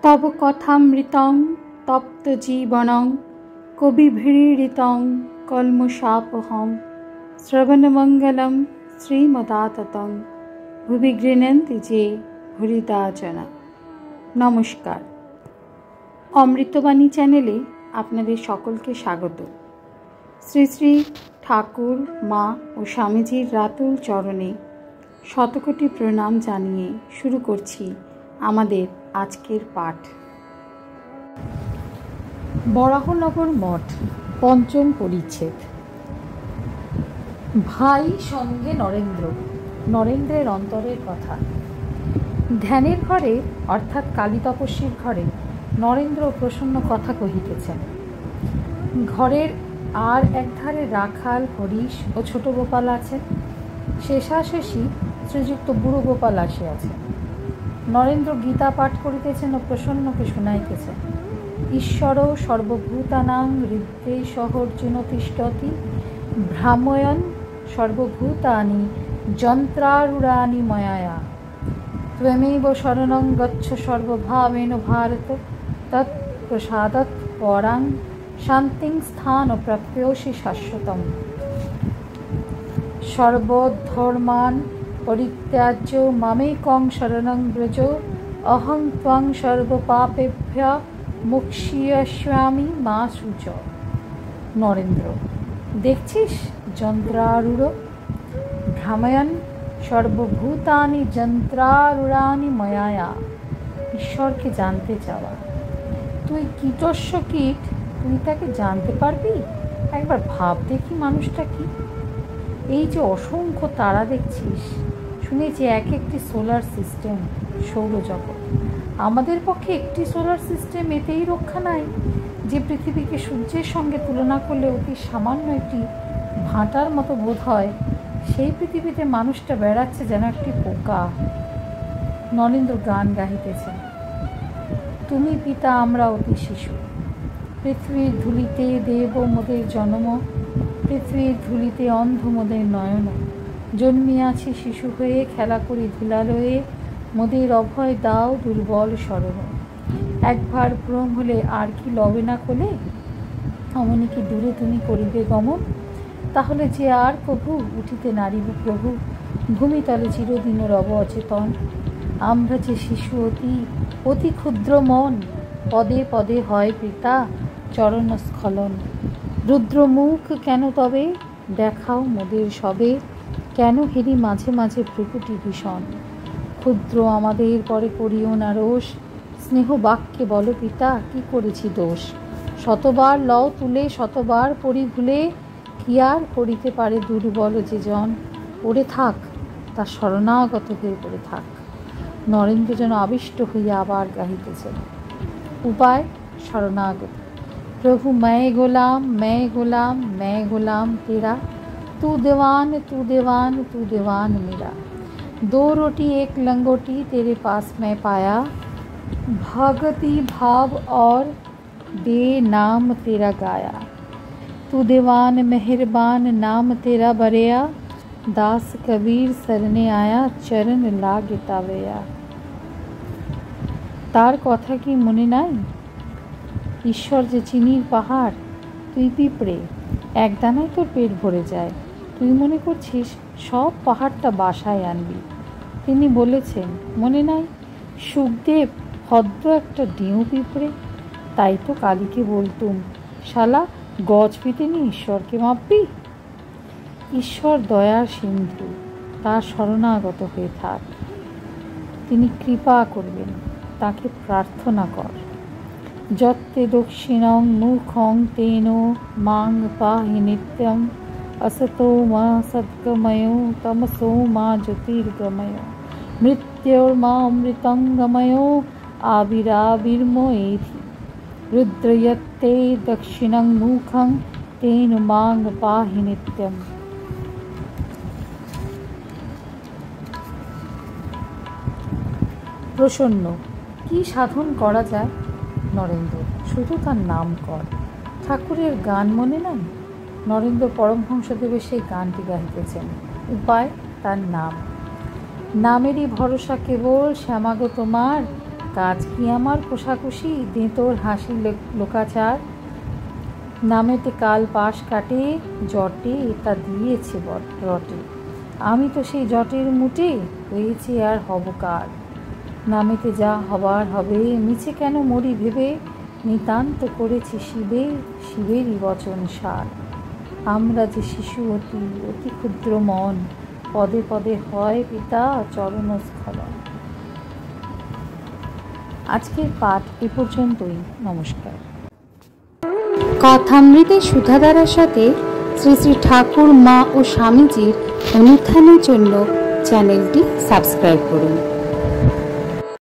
তব কথামৃতং তপ্ত জীবনং কবিভিড়িতং কলমশাপহং শ্রবণমঙ্গলম শ্রীমদাততং ভুবি গৃহন্তি যে হরিদা জনা। নমস্কার, অমৃতবাণী চ্যানেলে আপনাদের সকলকে স্বাগত। শ্রী শ্রী ঠাকুর, মা ও স্বামীজির রাতুল চরণে শতকোটি প্রণাম জানিয়ে শুরু করছি আমাদের আজকের পাঠ। বরাহনগর মঠ, পঞ্চম পরিচ্ছেদ। ভাই সঙ্গে নরেন্দ্র, নরেন্দ্রের অন্তরের কথা। ধ্যানের ঘরে অর্থাৎ কালী তপস্বীর ঘরে নরেন্দ্র প্রসন্ন কথা কহিতেছেন। ঘরের আর একধারে রাখাল, হরিশ ও ছোট গোপাল আছেন। শেষাশেষি শ্রীযুক্ত বুড়ো গোপাল আসিয়াছেন। নরেন্দ্র গীতা পাঠ করিতেছেন ও প্রসন্নকে শুনাইতেছেন। ঈশ্বর সর্বভূতানাং হৃদয়ে সহর্জুন তিষ্ঠতি ভ্রাময়ন সর্বভূতানি যন্ত্রারূঢ়ানি ময়া ত্বমেব শরণং গচ্ছ সর্বভাবেন ভারত তৎ প্রসাদৎ পরাং শান্তিং স্থান প্রাপ্যোসি শাশ্বতম। সর্বধর্মান পরিত্যাজ্য মামেকং শরণং ব্রজ অহং ত্বং সর্বপাপেভ্যঃ মোক্ষয়িষ্যামি মা শুচ। নরেন্দ্র: দেখছিস যন্ত্রারূঢ়, ভ্রাময়ন সর্বভূতানি যন্ত্রারূঢ়ানি ময়া। ঈশ্বরকে জানতে চাওয়া। তুই কীটস্য কীট, তুই তাকে জানতে পারবি? একবার ভাব দেখি মানুষটা কি। এই যে অসংখ্য তারা দেখছিস, শুনেছি এক একটি সোলার সিস্টেম, সৌরজগৎ। আমাদের পক্ষে একটি সোলার সিস্টেম এতেই রক্ষা নাই যে পৃথিবীকে সূর্যের সঙ্গে তুলনা করলে অতি সামান্য একটি ভাঁটার মতো বোধ হয়। সেই পৃথিবীতে মানুষটা বেড়াচ্ছে যেন একটি পোকা। নরেন্দ্র গান গাহিতেছেন। তুমি পিতা, আমরা অতি শিশু। পৃথিবীর ধুলিতে দেব মোদের জন্ম, পৃথিবীর ধুলিতে অন্ধ মোদের নয়ন। জন্মিয়াছি শিশু হয়ে, খেলা করি ধুলালয়ে, মোদের অভয় দাও দুর্বল শরণ। একবার ভ্রম হলে আর কি লবে না কোলে, অমনি কি দূরে তুমি করিবে গমন। তাহলে যে আর কভু উঠিতে নারিব প্রভু, ভূমিতলে চিরদিন রব অচেতন। আমরা যে শিশু অতি অতি ক্ষুদ্র মন, পদে পদে হয় পিতা চরণ স্খলন। রুদ্রমুখ কেন তবে দেখাও মোদের সবে, কেন হেরি মাঝে মাঝে ভ্রুকুটি ভীষণ। ক্ষুদ্র আমাদের পরে করিও না রোষ, স্নেহ বাক্যে বলো পিতা কি করেছি দোষ। শতবার লও তুলে শতবার পরি ভুলে, কি আর করিতে পারে দুর্বল যে জন। পড়ে থাক, তা শরণাগত হয়ে পড়ে থাক। নরেন্দ্র যেন আবিষ্ট হইয়া আবার গাহিতেছেন। উপায় শরণাগত। प्रभु मैं गुलाम मैं गुलाम मैं गुलाम तेरा, तू दीवान तू दीवान तू दीवान मेरा। दो रोटी एक लंगोटी तेरे पास मैं पाया, भगति भाव और दे नाम तेरा गाया। तू दीवान मेहरबान नाम तेरा बरेया, दास कबीर सरने आया चरण लागे तावेया। तार कथा की मने नाई? ঈশ্বর যে চিনির পাহাড়, তুই পিঁপড়ে, এক দানায় তোর পেট ভরে যায়। তুই মনে করছিস সব পাহাড়টা বাসায় আনবি। তিনি বলেছেন মনে নাই, সুখদেব ভদ্র একটা ডিউ পিঁপড়ে। তাই তো কালীকে বলতুম, শালা গজ পিতে নি ঈশ্বরকে মাপবি। ঈশ্বর দয়ার সিন্ধু, তার শরণাগত হয়ে থাক। তিনি কৃপা করবেন, তাকে প্রার্থনা কর। যত্তে দক্ষিণং মুখং তেন মাং পাহি নিত্যম, असतो मा सद्गमय तमसो मा ज्योतिर्गमय, मृत्योर्मा अमृतंगमय आविराविर्मयेति। रुद्रयत्ते दक्षिणं मुखं तेन मां पाहि नित्यम। প্রসন্ন: কি সাধন করা যায়? নরেন্দ্র: শুধু তার নাম কর। ঠাকুরের গান মনে নাই? নরেন্দ্র পরমহংসদেবের সেই গানটি গাইতেছেন। উপায় তার নাম। নামেরই ভরসা কেবল শ্যামাগো তোমার, কাজ কি আমার কোষাকুষি, দে তোর হাসি লোকাচার। নামেতে কাল পাশ কাটে জটে, তা দিয়েছে রটে। আমি তো সেই জটের মুটে, হয়েছে আর হব কার। নামেতে যা হবার হবে, মিছে কেন মরি ভেবে। নিতান্ত করেছি শিবে, শিবেরই বচন সার। আমরা যে শিশু অতি অতি ক্ষুদ্র মন, পদে পদে হয় পিতা চরণস্খলন। আজকের পাঠ এ পর্যন্তই। নমস্কার। কথামৃতের সুধাধারার সাথে শ্রী শ্রী ঠাকুর, মা ও স্বামীজির অনুধ্যানের জন্য চ্যানেলটি সাবস্ক্রাইব করুন।